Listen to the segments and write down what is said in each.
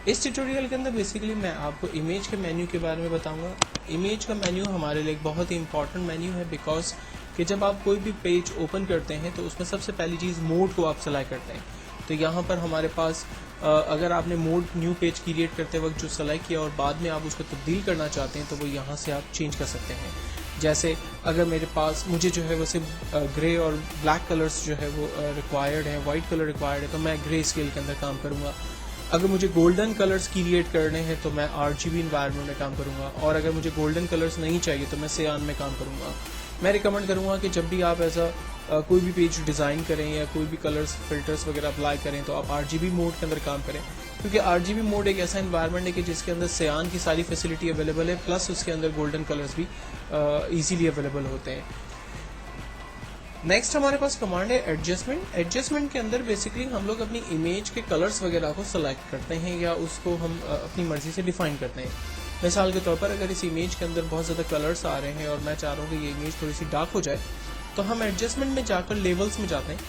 इस ट्यूटोरियल के अंदर बेसिकली मैं आपको इमेज के मेन्यू के बारे में बताऊंगा। इमेज का मेन्यू हमारे लिए एक बहुत ही इंपॉर्टेंट मेन्यू है, बिकॉज कि जब आप कोई भी पेज ओपन करते हैं तो उसमें सबसे पहली चीज़ मोड को आप सेलेक्ट करते हैं। तो यहाँ पर हमारे पास अगर आपने मोड न्यू पेज क्रिएट करते वक्त जो सेलेक्ट किया और बाद में आप उसको तब्दील करना चाहते हैं तो वो यहाँ से आप चेंज कर सकते हैं। जैसे अगर मेरे पास मुझे जो है वो सिर्फ ग्रे और ब्लैक कलर्स जो है वो रिक्वायर्ड है, वाइट कलर रिक्वायर्ड है, तो मैं ग्रे स्केल के अंदर काम करूँगा। अगर मुझे गोल्डन कलर्स क्रिएट करने हैं तो मैं RGB इन्वायरमेंट में काम करूँगा, और अगर मुझे गोल्डन कलर्स नहीं चाहिए तो मैं सियान में काम करूँगा। मैं रिकमेंड करूँगा कि जब भी आप ऐसा कोई भी पेज डिज़ाइन करें या कोई भी कलर्स फिल्टर्स वगैरह अप्लाई करें तो आप RGB मोड के अंदर काम करें, क्योंकि RGB मोड एक ऐसा इन्वायरमेंट है कि जिसके अंदर सियान की सारी फैसिलिटी अवेलेबल है, प्लस उसके अंदर गोल्डन कलर्स भी ईजीली अवेलेबल होते हैं। नेक्स्ट हमारे पास कमांड है एडजस्टमेंट। एडजस्टमेंट के अंदर बेसिकली हम लोग अपनी इमेज के कलर्स वगैरह को सेलेक्ट करते हैं या उसको हम अपनी मर्जी से डिफाइन करते हैं। मिसाल के तौर पर अगर इस इमेज के अंदर बहुत ज़्यादा कलर्स आ रहे हैं और मैं चाह रहा हूँ कि ये इमेज थोड़ी सी डार्क हो जाए, तो हम एडजस्टमेंट में जाकर लेवल्स में जाते हैं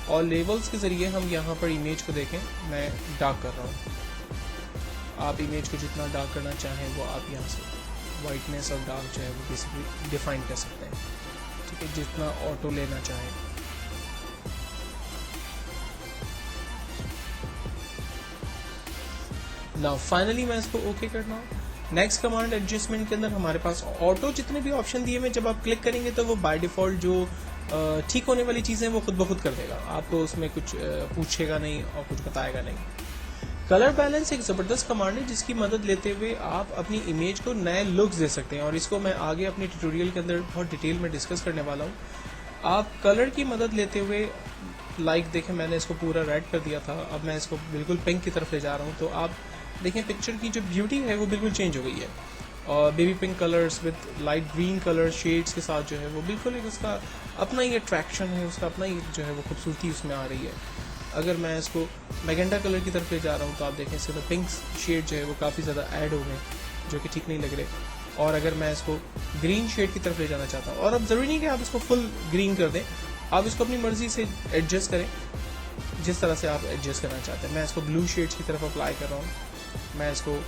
और लेवल्स के ज़रिए हम यहाँ पर इमेज को देखें, मैं डार्क कर रहा हूँ। आप इमेज को जितना डार्क करना चाहें वो आप यहाँ से वाइटनेस और डार्क जो है वो बेसिकली डिफाइन कर सकते हैं, ठीक है, जितना ऑटो लेना चाहें। नाउ फाइनली मैं इसको ओके करना हूँ। नेक्स्ट कमांड एडजस्टमेंट के अंदर हमारे पास ऑटो जितने भी ऑप्शन दिए हुए जब आप क्लिक करेंगे तो वो बाय डिफॉल्ट जो ठीक होने वाली चीज़ें वो खुद ब खुद कर देगा, आपको उसमें कुछ पूछेगा नहीं और कुछ बताएगा नहीं। कलर बैलेंस एक ज़बरदस्त कमांड है जिसकी मदद लेते हुए आप अपनी इमेज को नए लुक्स दे सकते हैं, और इसको मैं आगे अपने ट्यूटोरियल के अंदर बहुत डिटेल में डिस्कस करने वाला हूँ। आप कलर की मदद लेते हुए लाइक देखें, मैंने इसको पूरा रेड कर दिया था, अब मैं इसको बिल्कुल पिंक की तरफ ले जा रहा हूँ, तो आप देखें पिक्चर की जो ब्यूटी है वो बिल्कुल चेंज हो गई है। और baby pink colours with light green colour shades के साथ जो है वो बिल्कुल एक उसका अपना ही अट्रैक्शन है, उसका अपना ही जो है वो खूबसूरती उसमें आ रही है। अगर मैं इसको मैजेंटा कलर की तरफ ले जा रहा हूँ तो आप देखें इसके अंदर पिंक शेड जो है वो काफ़ी ज़्यादा ऐड हो गए, जो कि ठीक नहीं लग रहे। और अगर मैं इसको ग्रीन शेड की तरफ ले जाना चाहता हूँ, और अब ज़रूरी नहीं कि आप इसको फुल ग्रीन कर दें, आप इसको अपनी मर्ज़ी से एडजस्ट करें जिस तरह से आप एडजस्ट करना चाहते हैं। मैं इसको ब्लू शेड्स की तरफ अप्लाई कर रहा हूँ, मैं इसको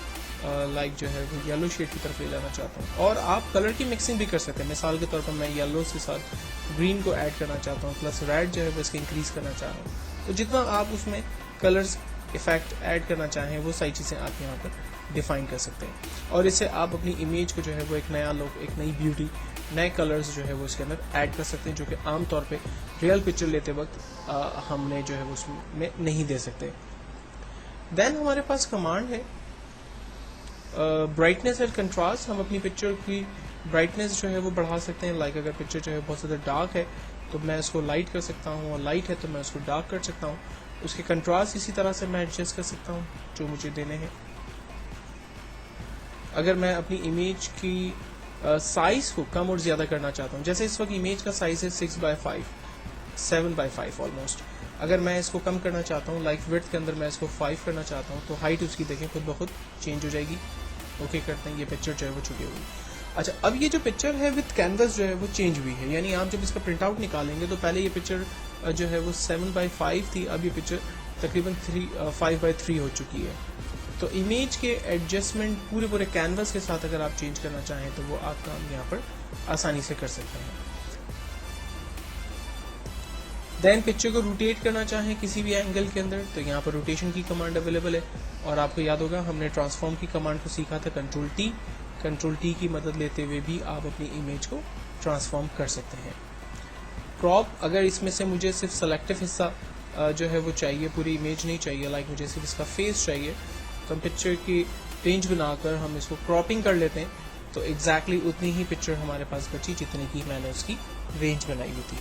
लाइक जो है वो येलो शेड की तरफ ले जाना चाहता हूँ। और आप कलर की मिक्सिंग भी कर सकते हैं। मिसाल के तौर पर मैं येलो के साथ ग्रीन को ऐड करना चाहता हूँ, प्लस रेड जो है वो इसके इंक्रीज़ करना चाह रहा हूँ। तो जितना आप उसमें कलर्स इफेक्ट ऐड करना चाहें वो सारी चीज़ें आप यहाँ पर डिफाइन कर सकते हैं, और इससे आप अपनी इमेज को जो है वो एक नया लुक, एक नई ब्यूटी, नए कलर्स जो है वो इसके अंदर ऐड कर सकते हैं, जो कि आमतौर पे रियल पिक्चर लेते वक्त हमने जो है वो उसमें नहीं दे सकते। देन हमारे पास कमांड है ब्राइटनेस एंड कंट्रास्ट। हम अपनी पिक्चर की ब्राइटनेस जो है वो बढ़ा सकते हैं। लाइक अगर पिक्चर जो है बहुत ज़्यादा डार्क है तो मैं इसको लाइट कर सकता हूँ, और लाइट है तो मैं उसको डार्क कर सकता हूँ। उसके कंट्रास्ट इसी तरह से मैं एडजस्ट कर सकता हूँ जो मुझे देने हैं। अगर मैं अपनी इमेज की साइज़ को कम और ज़्यादा करना चाहता हूँ, जैसे इस वक्त इमेज का साइज़ है 6/5, 7/5 ऑलमोस्ट। अगर मैं इसको कम करना चाहता हूँ, लाइक विड्थ के अंदर मैं इसको 5 करना चाहता हूँ, तो हाइट उसकी देखें खुद ब खुद चेंज हो जाएगी। ओके करते हैं, ये पिक्चर जो है वो छोटी होगी। अच्छा, अब ये जो पिक्चर है विद कैनवस जो है वो चेंज हुई है, यानी आप जब इसका प्रिंट आउट निकालेंगे तो पहले ये पिक्चर जो है वो 7/5 थी, अब ये पिक्चर तकरीबन 5/3 हो चुकी है। तो इमेज के एडजस्टमेंट पूरे कैनवस के साथ अगर आप चेंज करना चाहें तो वो आप काम यहाँ पर आसानी से कर सकते हैं। देन पिक्चर को रोटेट करना चाहें किसी भी एंगल के अंदर तो यहाँ पर रोटेशन की कमांड अवेलेबल है, और आपको याद होगा हमने ट्रांसफॉर्म की कमांड को सीखा था, कंट्रोल टी की मदद लेते हुए भी आप अपनी इमेज को ट्रांसफॉर्म कर सकते हैं। क्रॉप, अगर इसमें से मुझे सिर्फ सेलेक्टिव हिस्सा जो है वो चाहिए, पूरी इमेज नहीं चाहिए, लाइक मुझे सिर्फ इसका फेस चाहिए, तो हम पिक्चर की रेंज बनाकर हम इसको क्रॉपिंग कर लेते हैं, तो एग्जैक्टली उतनी ही पिक्चर हमारे पास बची जितनी की मैंने उसकी रेंज बनाई हुई थी।